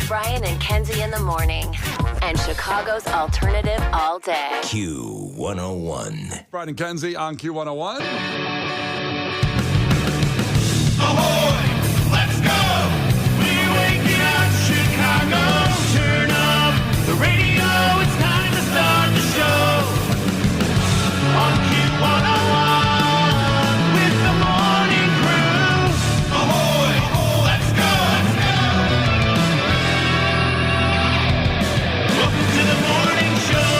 Brian and Kenzie in the morning. And Chicago's alternative all day. Q101. Brian and Kenzie on Q101. Ahoy! Let's go! We're waking up Chicago. Turn up the radio. It's time to start the show. On Q101 with the morning crew. Ahoy! Let's go! Welcome to the morning show.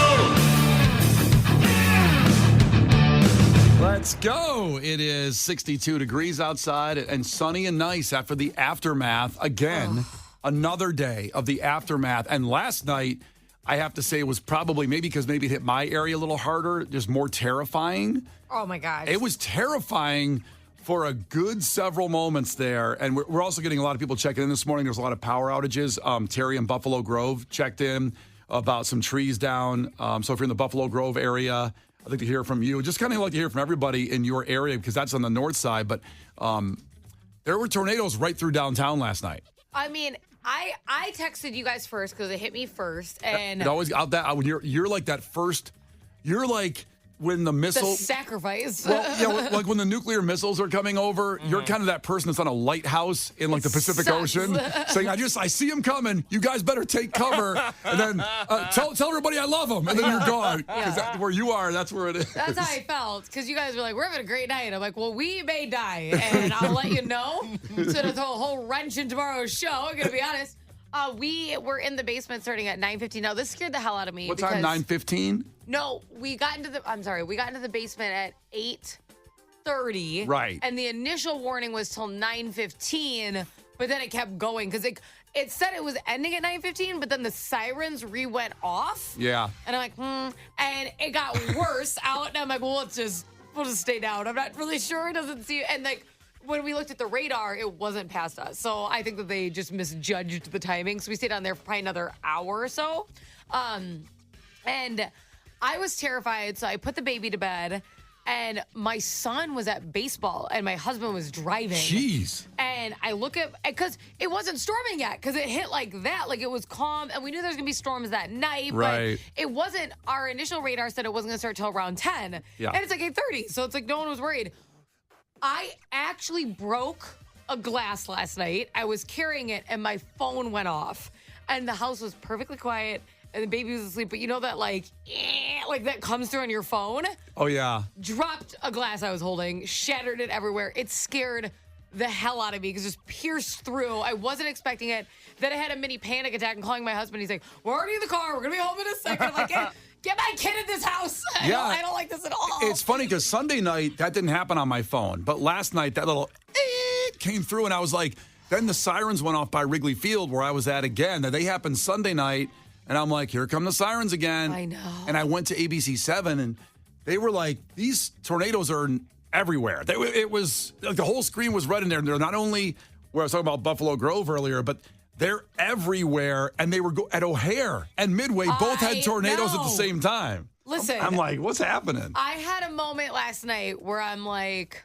Let's go. It is 62 degrees outside and sunny and nice after the aftermath. Again, another day of the aftermath. And last night, I have to say, it was probably maybe because it hit my area a little harder, just more terrifying. Oh, my gosh. It was terrifying for a good several moments there. And we're also getting a lot of people checking in this morning. There's a lot of power outages. Terry in Buffalo Grove checked in about some trees down. So if you're in the Buffalo Grove area, I'd like to hear from you. Just kind of like to hear from everybody in your area because that's on the north side. But there were tornadoes right through downtown last night. I mean, I texted you guys first because it hit me first. And It always out that when you're like that first, you're like when the the missile. sacrifice. Well, yeah, like when the nuclear missiles are coming over, you're kind of that person that's on a lighthouse in like the Pacific sucks. Ocean, saying, I see him coming. You guys better take cover, and then tell everybody I love them, and then you're gone. Because where you are, that's where it is. That's how I felt because you guys were like, we're having a great night. I'm like, well, we may die, and I'll let you know. So to throw a whole wrench in tomorrow's show, I'm going to be honest. We were in the basement starting at 9:15. Now, this scared the hell out of me. What time? 9:15. No, we got into the basement at 8:30. Right. And the initial warning was till 9:15, but then it kept going because it said it was ending at 9:15, but then the sirens went off. Yeah. And I'm like, and it got worse out, and I'm like, well, we'll just stay down. I'm not really sure. It doesn't seem, and like, when we looked at the radar, it wasn't past us. So I think that they just misjudged the timing. So we stayed on there for probably another hour or so. And I was terrified. So I put the baby to bed. And my son was at baseball. And my husband was driving. Jeez. And I look at, because it wasn't storming yet. Because it hit like that. Like it was calm. And we knew there was going to be storms that night. Right. But it wasn't, our initial radar said it wasn't going to start till around 10. Yeah. And it's like 8:30. So it's like no one was worried. I actually broke a glass last night. I was carrying it and my phone went off. And the house was perfectly quiet and the baby was asleep. But you know that like that comes through on your phone? Oh, yeah. Dropped a glass I was holding, shattered it everywhere. It scared the hell out of me because it just pierced through. I wasn't expecting it. Then I had a mini panic attack and calling my husband. He's like, we're already in the car. We're going to be home in a second. I'm like, get my kid in this house. I don't like this at all. It's funny because Sunday night, that didn't happen on my phone. But last night, that little came through, and I was like, then the sirens went off by Wrigley Field where I was at again. They happened Sunday night, and I'm like, here come the sirens again. I know. And I went to ABC 7, and they were like, these tornadoes are everywhere. It was like the whole screen was red in there. They're not only where I was talking about Buffalo Grove earlier, but they're everywhere, and they were at O'Hare and Midway both had tornadoes at the same time. Listen. I'm like, what's happening? I had a moment last night where I'm like,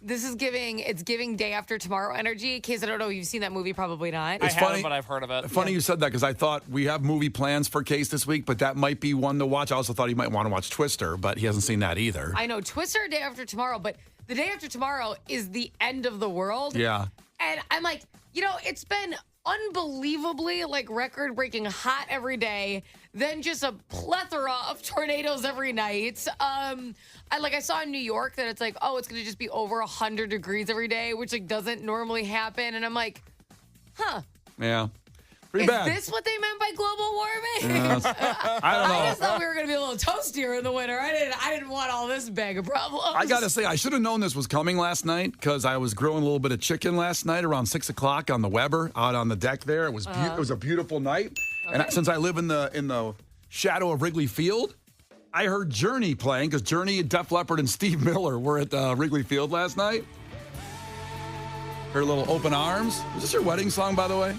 it's giving Day After Tomorrow energy. In case I don't know, you've seen that movie, probably not. It's I haven't, but I've heard of it. Funny you said that because I thought we have movie plans for Case this week, but that might be one to watch. I also thought he might want to watch Twister, but he hasn't seen that either. I know, Twister, Day After Tomorrow, but the Day After Tomorrow is the end of the world. Yeah. And I'm like, it's been unbelievably like record-breaking hot every day, then just a plethora of tornadoes every night. I saw in New York that it's like, it's going to just be over 100 degrees every day, which like doesn't normally happen. And I'm like, Yeah. Pretty bad. Is this what they meant by global warming? Yeah, I don't know. I just thought we were going to be a little toastier in the winter. I didn't want all this bag of problems. I got to say, I should have known this was coming last night because I was grilling a little bit of chicken last night around 6 o'clock on the Weber out on the deck there. It was it was a beautiful night. Okay. And since I live in the shadow of Wrigley Field, I heard Journey playing because Journey, Def Leppard, and Steve Miller were at Wrigley Field last night. Heard a little Open Arms. Is this your wedding song, by the way?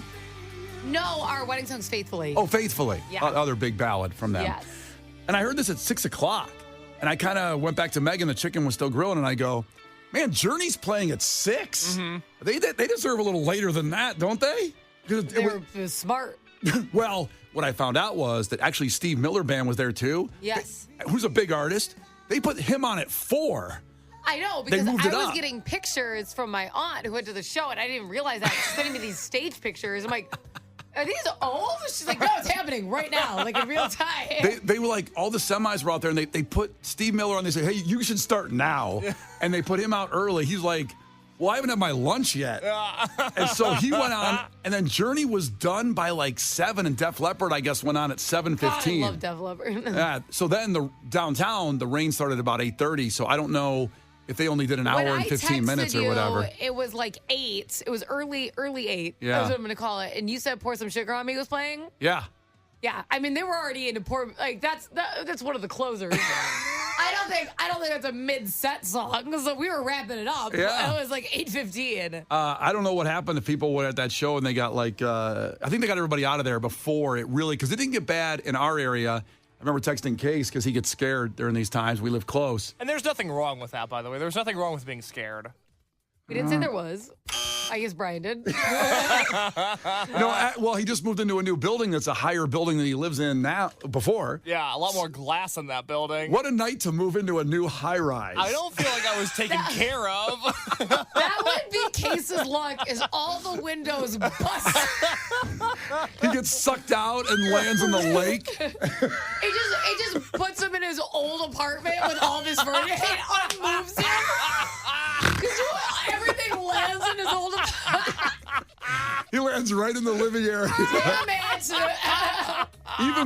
No, our wedding song's Faithfully. Oh, Faithfully. Yeah. Other big ballad from them. Yes. And I heard this at 6 o'clock. And I kind of went back to Megan. The chicken was still grilling. And I go, man, Journey's playing at 6. Mm-hmm. They deserve a little later than that, don't they? It was smart. Well, what I found out was that actually Steve Miller Band was there too. Yes. Who's a big artist. They put him on at 4. I know, because moved I it was up. getting pictures from my aunt who went to the show, and I didn't even realize that. She's sending me these stage pictures. I'm like, are these old? She's like, no, it's happening right now, like in real time. They were like, all the semis were out there, and they put Steve Miller on. They say, hey, you should start now. And they put him out early. He's like, well, I haven't had my lunch yet. And so he went on, and then Journey was done by like 7, and Def Leppard, I guess, went on at 7:15. God, I love Def Leppard. Yeah. So then the downtown, the rain started about 8:30. So I don't know if they only did an hour and 15 minutes or whatever. It was like 8. It was early 8. Yeah. That's what I'm going to call it. And you said Pour Some Sugar on Me was playing? Yeah. Yeah. I mean, they were already into Pour, like, that's one of the closers. I don't think that's a mid-set song. So we were wrapping it up. Yeah. It was like 8:15. I don't know what happened if people were at that show and they got like, I think they got everybody out of there before it really, because it didn't get bad in our area. I remember texting Case because he gets scared during these times. We live close. And there's nothing wrong with that, by the way. There's nothing wrong with being scared. We didn't say there was. I guess Brian did. Well, he just moved into a new building that's a higher building than he lives in now before. Yeah, a lot more glass in that building. What a night to move into a new high rise. I don't feel like I was taken care of. That would be Case's luck, is all the windows bust. He gets sucked out and lands in the lake. It just puts him in his old apartment with all this furniture. It moves him. Because everything lands in his old apartment. He lands right in the living area. Damn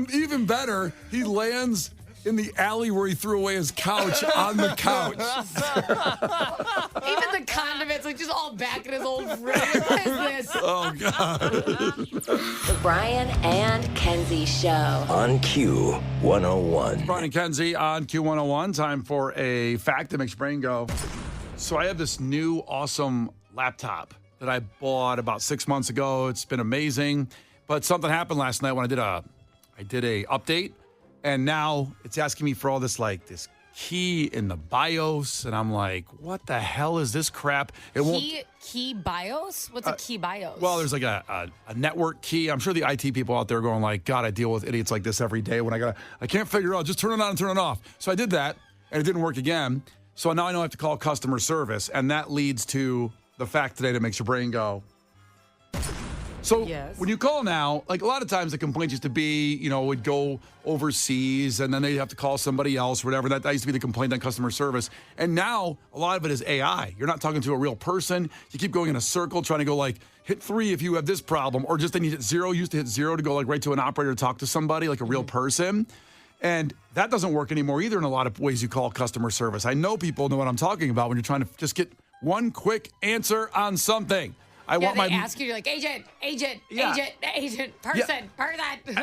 it. Even better, he lands in the alley where he threw away his couch on the couch. Even the condiments, like just all back in his old fridge. What is this? Oh, God. The Brian and Kenzie Show. On Q101. Brian and Kenzie on Q101. Time for a fact that makes your brain go. So I have this new awesome laptop that I bought about 6 months ago. It's been amazing. But something happened last night when I did a update. And now it's asking me for all this, like, this key in the BIOS. And I'm like, what the hell is this crap? It won't. Key BIOS? What's a key BIOS? Well, there's like a network key. I'm sure the IT people out there are going like, God, I deal with idiots like this every day when I can't figure out, just turn it on and turn it off. So I did that, and it didn't work again. So now I know I have to call customer service, and that leads to the fact today that makes your brain go. So Yes. when you call now, like a lot of times the complaint used to be, would go overseas and then they'd have to call somebody else or whatever. That used to be the complaint on customer service. And now a lot of it is AI. You're not talking to a real person. You keep going in a circle trying to go like, hit 3 if you have this problem, or just then you hit 0. You used to hit 0 to go like right to an operator to talk to somebody, like a real person. And that doesn't work anymore either in a lot of ways you call customer service. I know people know what I'm talking about when you're trying to just get one quick answer on something. They ask you, you're like, agent, person.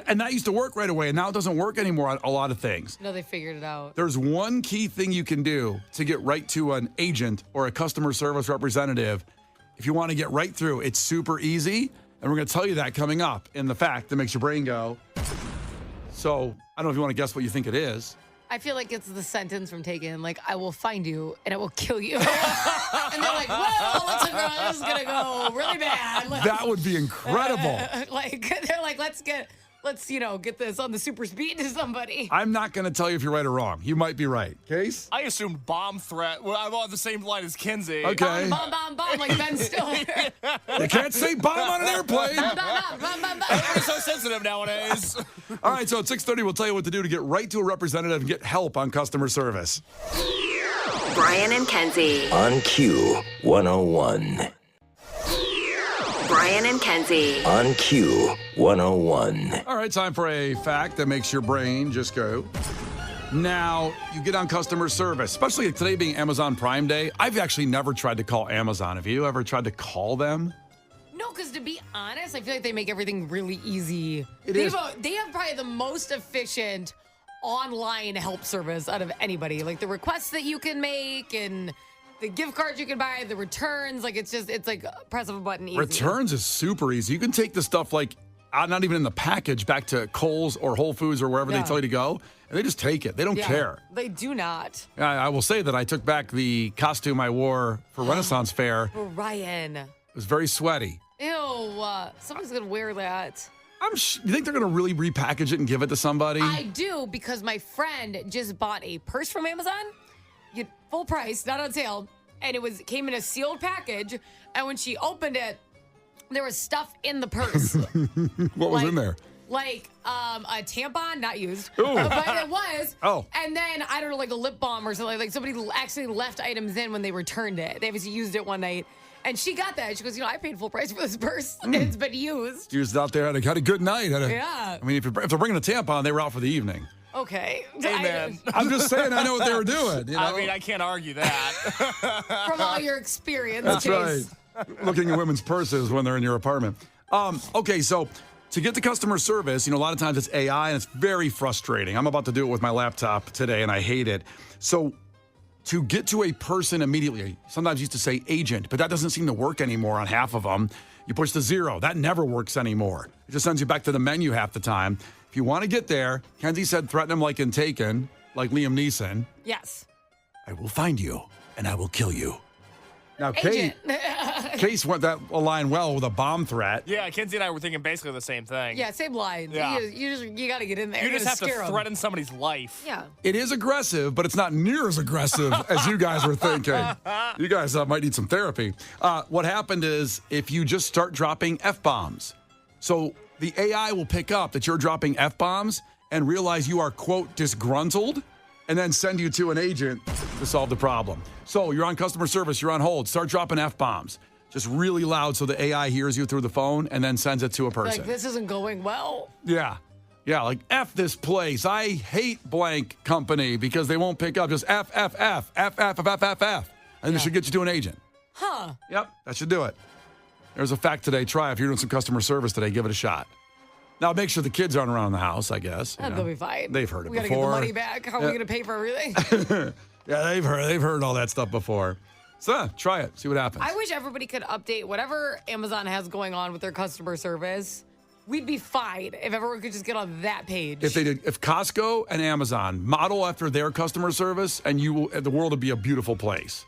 And that used to work right away, and now it doesn't work anymore on a lot of things. No, they figured it out. There's one key thing you can do to get right to an agent or a customer service representative. If you want to get right through, it's super easy, and we're going to tell you that coming up in the fact that makes your brain go. So I don't know if you want to guess what you think it is. I feel like it's the sentence from Taken, like, I will find you and I will kill you. And they're like, well, this is going to go really bad. That would be incredible. They're like, let's get this on the super speed to somebody. I'm not going to tell you if you're right or wrong. You might be right. Case? I assumed bomb threat. Well, I'm on the same line as Kenzie. Okay. Bomb, like Ben Stiller. You can't say bomb on an airplane. Bomb. Everybody's so sensitive nowadays. All right, so at 6:30, we'll tell you what to do to get right to a representative and get help on customer service. Brian and Kenzie. On Q101. Brian and Kenzie. On Q101. All right, time for a fact that makes your brain just go. Now, you get on customer service, especially today being Amazon Prime Day. I've actually never tried to call Amazon. Have you ever tried to call them? No, because to be honest, I feel like they make everything really easy. It they is. They have probably the most efficient online help service out of anybody. Like the requests that you can make and the gift cards you can buy, the returns. Like it's like press of a button easy. Returns is super easy. You can take the stuff like not even in the package back to Kohl's or Whole Foods or wherever they tell you to go, and they just take it. They don't care. They do not. I will say that I took back the costume I wore for Renaissance Fair. Brian. It was very sweaty. Ew, somebody's going to wear that. You think they're going to really repackage it and give it to somebody? I do, because my friend just bought a purse from Amazon. You get full price, not on sale. And it came in a sealed package. And when she opened it, there was stuff in the purse. What was in there? Like a tampon, not used, Ooh. but it was. Oh. And then, I don't know, like a lip balm or something. Like somebody actually left items in when they returned it. They obviously used it one night. And she got that. She goes, I paid full price for this purse. It's been used. You was out there, had a good night. Yeah. I mean, if they're bringing a tampon, they were out for the evening. Okay. Amen. I'm just saying, I know what they were doing. You know? I mean, I can't argue that. From all your experience. That's Chase. right. Looking at women's purses when they're in your apartment. Okay, so to get to customer service, a lot of times it's AI and it's very frustrating. I'm about to do it with my laptop today and I hate it. So to get to a person immediately, sometimes used to say agent, but that doesn't seem to work anymore on half of them. You push the 0. That never works anymore. It just sends you back to the menu half the time. If you want to get there, Kenzie said threaten him like in Taken, like Liam Neeson. Yes. I will find you and I will kill you. Now, Agent. Case went that line well with a bomb threat. Yeah, Kenzie and I were thinking basically the same thing. Yeah, same line. Yeah. You got to get in there. You just gotta have to scare 'em. threaten somebody's life. Yeah. It is aggressive, but it's not near as aggressive as you guys were thinking. You guys might need some therapy. What happened is if you just start dropping F-bombs, so the AI will pick up that you're dropping F-bombs and realize you are, quote, disgruntled, and then send you to an agent to solve the problem. So you're on customer service, you're on hold, start dropping F-bombs. Just really loud so the AI hears you through the phone and then sends it to a person. Like, this isn't going well. Yeah. Yeah, like F this place. I hate blank company because they won't pick up. Just F, F, F, F, F, F, F, F, F. And it should get you to an agent. Huh. Yep, that should do it. There's a fact today. Try if you're doing some customer service today, give it a shot. Now, make sure the kids aren't around the house, I guess. They'll be fine. They've heard it we gotta before. get the money back. How are we going to pay for everything? Yeah, they've heard all that stuff before. So, try it. See what happens. I wish everybody could update whatever Amazon has going on with their customer service. We'd be fine if everyone could just get on that page. If Costco and Amazon model after their customer service, and the world would be a beautiful place.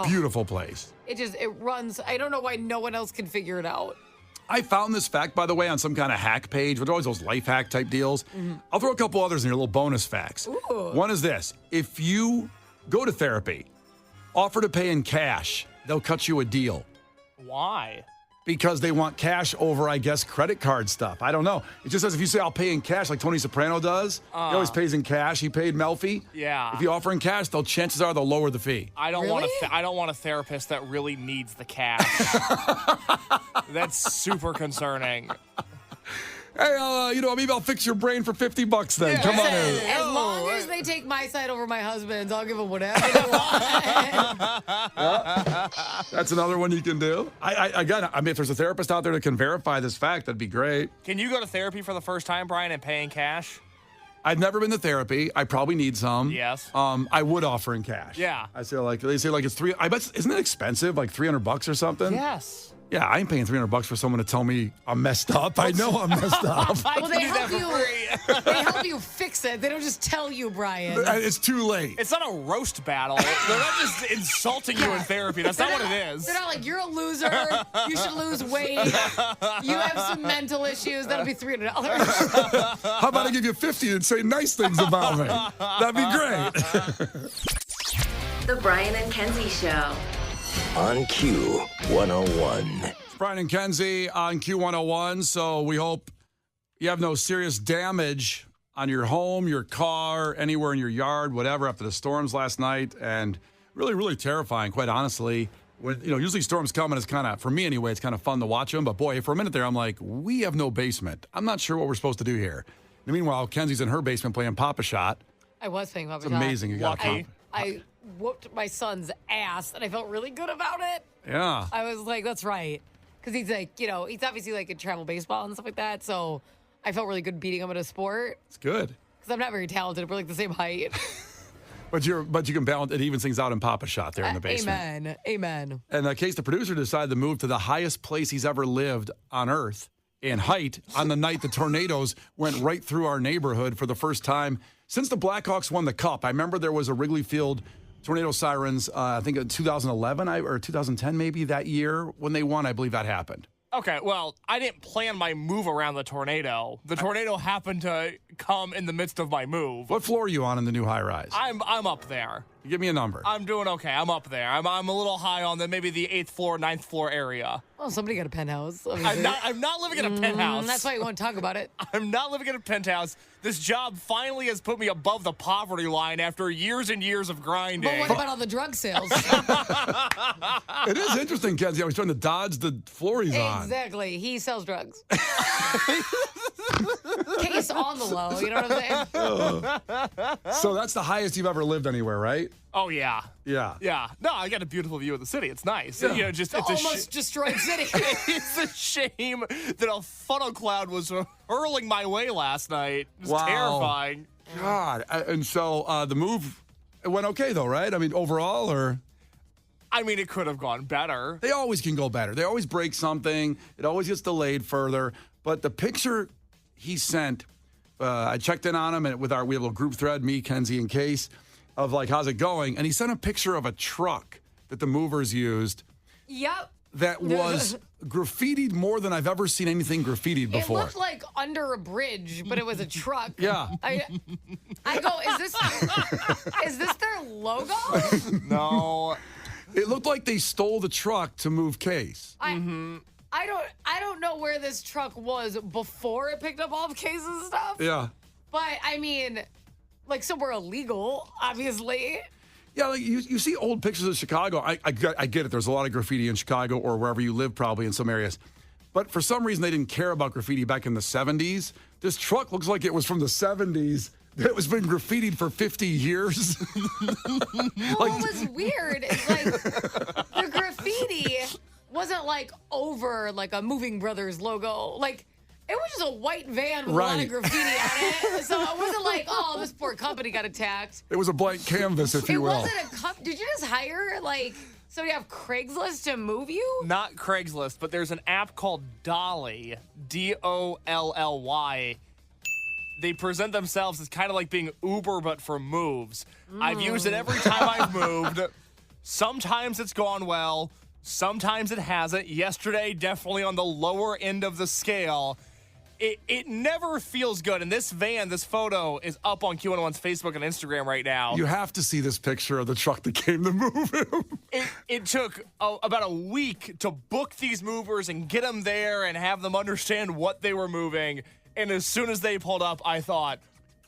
Beautiful place. It runs. I don't know why no one else can figure it out. I found this fact, by the way, on some kind of hack page. There's always those life hack type deals. I'll throw a couple others in here, little bonus facts. Ooh. One is this. If you go to therapy, offer to pay in cash, they'll cut you a deal. Why? Because they want cash over, I guess, credit card stuff. I don't know. It just says if you say, I'll pay in cash, like Tony Soprano does, he always pays in cash. He paid Melfi. Yeah. If you offer in cash, chances are they'll lower the fee. I don't Really? I don't want a therapist that really needs the cash. That's super concerning. Hey, maybe I'll fix your brain for $50 then. Yeah. Come on Listen, in. as long as they take my side over my husband's, I'll give them whatever they want. That's another one you can do. If there's a therapist out there that can verify this fact, that'd be great. Can you go to therapy for the first time, Brian, and pay in cash? I've never been to therapy. I probably need some. Yes. I would offer in cash. Yeah. They say it's $3. I bet isn't it expensive? Like $300 or something. Yes. Yeah, I ain't paying $300 for someone to tell me I'm messed up. I know I'm messed up. I Well, can they do that help for you. free. They help you fix it. They don't just tell you, Brian. It's too late. It's not a roast battle. They're not just insulting you in therapy. That's not what it is. They're not like, you're a loser. You should lose weight. You have some mental issues. That'll be $300. How about I give you $50 and say nice things about me? That'd be great. The Brian and Kenzie Show. On Q101. Brian and Kenzie on Q101. So we hope you have no serious damage on your home, your car, anywhere in your yard, whatever, after the storms last night. And really, really terrifying, quite honestly. When, usually storms come and it's kind of, for me anyway, it's kind of fun to watch them. But boy, for a minute there, I'm like, we have no basement. I'm not sure what we're supposed to do here. And meanwhile, Kenzie's in her basement playing Papa Shot. I was playing Papa It's amazing. You got Lucky. I whooped my son's ass, and I felt really good about it. Yeah. I was like, that's right. Because he's like, he's obviously like in travel baseball and stuff like that. So I felt really good beating him in a sport. It's good. Because I'm not very talented. We're like the same height. But you can balance. It evens things out in Papa Shot there in the basement. Amen. And in case the producer decided to move to the highest place he's ever lived on Earth in height on the night the tornadoes went right through our neighborhood for the first time since the Blackhawks won the Cup. I remember there was a Wrigley Field tornado sirens, I think in 2011 or 2010 maybe that year when they won. I believe that happened. Okay, well, I didn't plan my move around the tornado. The tornado happened to come in the midst of my move. What floor are you on in the new high rise? I'm up there. Give me a number. I'm doing okay. I'm up there. I'm a little high on maybe the 8th floor, 9th floor area. Well, somebody got a penthouse. I'm not living in a penthouse. That's why you won't talk about it. I'm not living in a penthouse. This job finally has put me above the poverty line after years and years of grinding. But what about all the drug sales? It is interesting, Kenzie. I was trying to dodge the floor he's on. Exactly. He sells drugs. Case on the low, you know what I'm saying? So that's the highest you've ever lived anywhere, right? Oh, yeah. Yeah. Yeah. No, I got a beautiful view of the city. It's nice. Yeah. You know, just The it's almost destroyed city. it's a shame that a funnel cloud was hurling my way last night. It was Wow. terrifying. God. And so the move, it went okay, though, right? I mean, overall, or? I mean, it could have gone better. They always can go better. They always break something. It always gets delayed further. But the picture he sent, I checked in on him and we have a little group thread, me, Kenzie, and Case, of like, how's it going? And he sent a picture of a truck that the movers used Yep. that was graffitied more than I've ever seen anything graffitied before. It looked like under a bridge, but it was a truck. Yeah. I go, is this their logo? No. It looked like they stole the truck to move Case. I don't know where this truck was before it picked up all of Case's stuff. Yeah. But I mean, like somewhere illegal, obviously. Yeah, like you see old pictures of Chicago. I get it. There's a lot of graffiti in Chicago or wherever you live, probably in some areas. But for some reason, they didn't care about graffiti back in the 70s. This truck looks like it was from the 70s. It was been graffitied for 50 years. Well, what was weird is like the graffiti wasn't like over like a Moving Brothers logo. Like it was just a white van with a lot Right. of graffiti on it. So it wasn't like, oh, this poor company got attacked. It was a blank canvas, if It you will. wasn't a did you just hire like somebody off Craigslist to move you? Not Craigslist, but there's an app called Dolly, Dolly. They present themselves as kind of like being Uber, but for moves. I've used it every time I've moved. Sometimes it's gone well. Sometimes it hasn't. Yesterday, definitely on the lower end of the scale. It never feels good. And this van, this photo, is up on Q101's Facebook and Instagram right now. You have to see this picture of the truck that came to move him. It took about a week to book these movers and get them there and have them understand what they were moving. And as soon as they pulled up, I thought,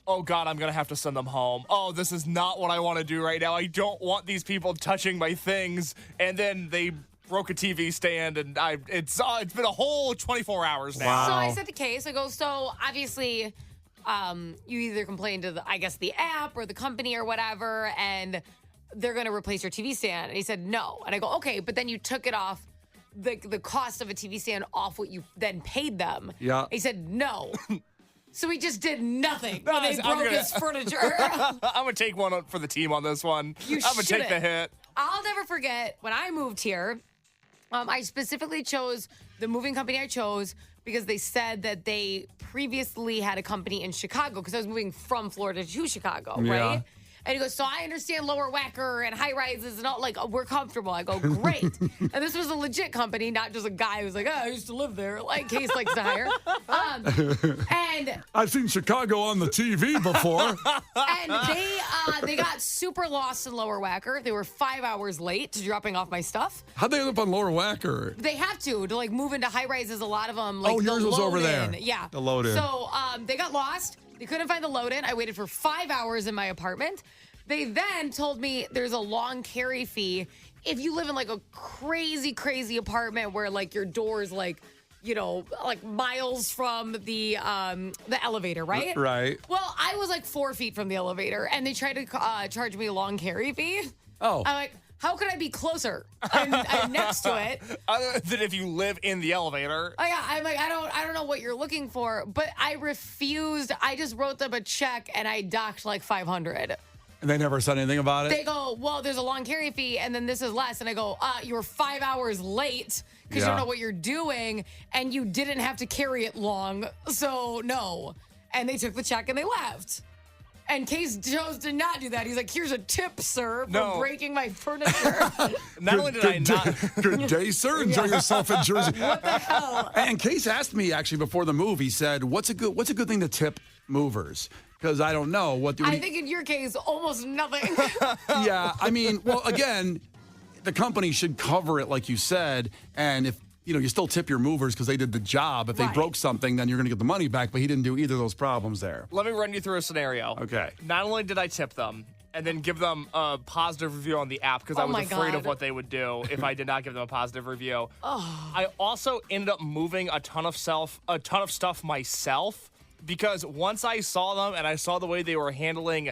oh, God, I'm going to have to send them home. Oh, this is not what I want to do right now. I don't want these people touching my things. And then they broke a TV stand, and it's been a whole 24 hours now. Wow. So I said the case. I go, so obviously you either complain to, the app or the company or whatever, and they're going to replace your TV stand. And he said, no. And I go, okay, but then you took it off, the cost of a TV stand off what you then paid them. Yeah. He said, no. So he just did nothing when Guys, they I'm broke gonna- his furniture. I'm going to take one for the team on this one. You I'm going to take the shouldn't. hit. I'll never forget when I moved here. I specifically chose the moving company I chose because they said that they previously had a company in Chicago because I was moving from Florida to Chicago, Yeah. right? And he goes, so I understand lower whacker and high rises and all, like, we're comfortable. I go, great. And this was a legit company, not just a guy who's like, oh, I used to live there, like Case likes to hire. And I've seen Chicago on the TV before. and they got super lost in lower whacker. They were 5 hours late to dropping off my stuff. How'd they end up on Lower Whacker? They have to like move into high rises. A lot of them. Like, Oh, yours the was over load-in. there. Yeah, The load-in. So they got lost. They couldn't find the load in. I waited for 5 hours in my apartment. They then told me there's a long carry fee if you live in like a crazy apartment where like your door's like, you know, like miles from the elevator, right? Right. Well, I was like 4 feet from the elevator, and they tried to charge me a long carry fee. Oh. I'm like, how could I be closer? I'm next to it. Other than if you live in the elevator. Oh yeah, I'm like, I don't know what you're looking for, but I refused. I just wrote them a check and I docked like $500. And they never said anything about it? They go, well, there's a long carry fee, and then this is less. And I go, you were 5 hours late because you Yeah. don't know what you're doing, and you didn't have to carry it long, so no. And they took the check and they left. And Case chose to not do that. He's like, here's a tip, sir, for No. breaking my furniture. Not only did I not. Good day, sir. Enjoy yourself in Jersey. What the hell? And Case asked me actually before the move. He said, "What's a good thing to tip movers?" Because I don't know what. I think in your case, almost nothing. Yeah, I mean, well, again, the company should cover it, like you said, and if you still tip your movers because they did the job. If they Right. broke something, then you're going to get the money back. But he didn't do either of those problems there. Let me run you through a scenario. Okay. Not only did I tip them and then give them a positive review on the app because I Oh was my afraid of God. what they would do if I did not give them a positive review. I also ended up moving a ton of stuff myself because once I saw them and I saw the way they were handling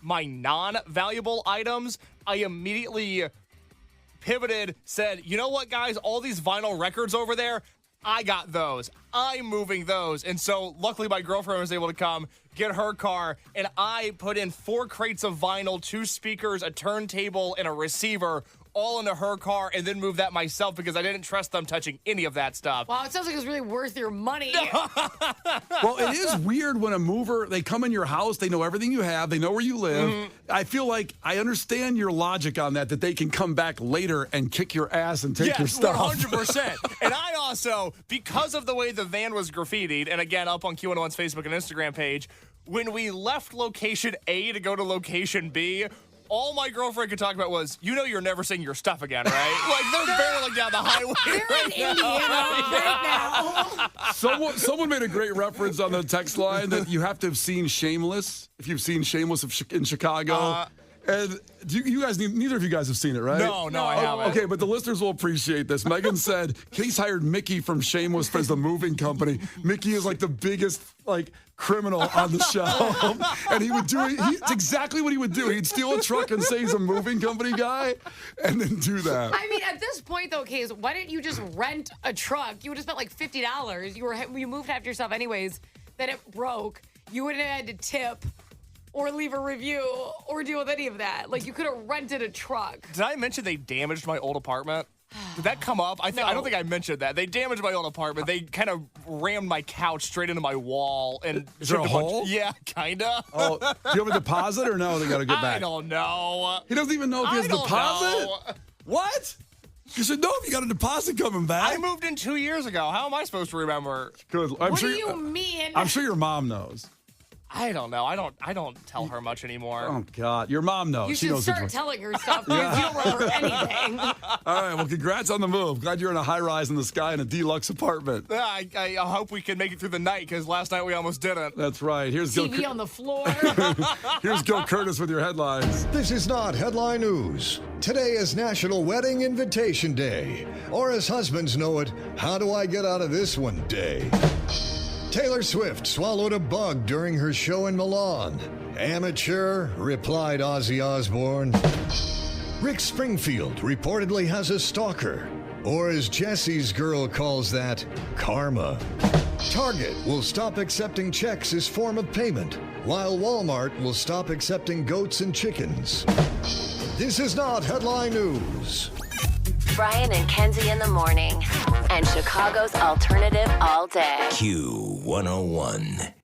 my non-valuable items, I immediately pivoted, said, you know what, guys, all these vinyl records over there, I got those. I'm moving those. And so luckily my girlfriend was able to come get her car, and I put in 4 crates of vinyl, 2 speakers, a turntable, and a receiver all into her car, and then moved that myself because I didn't trust them touching any of that stuff. Wow, it sounds like it was really worth your money. Well, it is weird when a mover, they come in your house, they know everything you have, they know where you live. I feel like I understand your logic on that they can come back later and kick your ass and take your Yes, stuff. 100%. And I also, because of the way the van was graffitied, and again, up on Q101's Facebook and Instagram page, when we left location A to go to location B, all my girlfriend could talk about was, you're never seeing your stuff again, right? Like, they're barreling down the highway. They're in Indiana right now. Someone made a great reference on the text line that you have to have seen Shameless, if you've seen Shameless in Chicago. And neither of you guys have seen it, right? No, I haven't. Okay, but the listeners will appreciate this. Megan said Case hired Mickey from Shameless as the moving company. Mickey is like the biggest criminal on the show, and he would do it. It's exactly what he would do. He'd steal a truck and say he's a moving company guy, and then do that. I mean, at this point, though, Case, why didn't you just rent a truck? You would have spent like $50. You moved half yourself anyways. Then it broke. You wouldn't have had to tip or leave a review or deal with any of that. Like, you could have rented a truck. Did I mention they damaged my old apartment? Did that come up? I don't think I mentioned that. They damaged my old apartment. They kind of rammed my couch straight into my wall. And Is there a hole? Yeah, kind of. Oh, do you have a deposit or no? They got to get back. I don't know. He doesn't even know if he has a deposit. Know. What? You should know if you got a deposit coming back. I moved in 2 years ago. How am I supposed to remember? Good. What do you mean? I'm sure your mom knows. I don't know. I don't tell her much anymore. Oh God, your mom knows. You She should knows start which one. telling her stuff because you don't remember anything. All right. Well, congrats on the move. Glad you're in a high rise in the sky in a deluxe apartment. Yeah, I hope we can make it through the night because last night we almost didn't. That's right. Here's Gil. TV on the floor. Here's Gil Curtis with your headlines. This is not headline news. Today is National Wedding Invitation Day, or as husbands know it, how do I get out of this one day? Taylor Swift swallowed a bug during her show in Milan. Amateur, replied Ozzy Osbourne. Rick Springfield reportedly has a stalker, or as Jesse's girl calls that, karma. Target will stop accepting checks as form of payment, while Walmart will stop accepting goats and chickens. This is not headline news. Brian and Kenzie in the morning. And Chicago's alternative all day. Q101.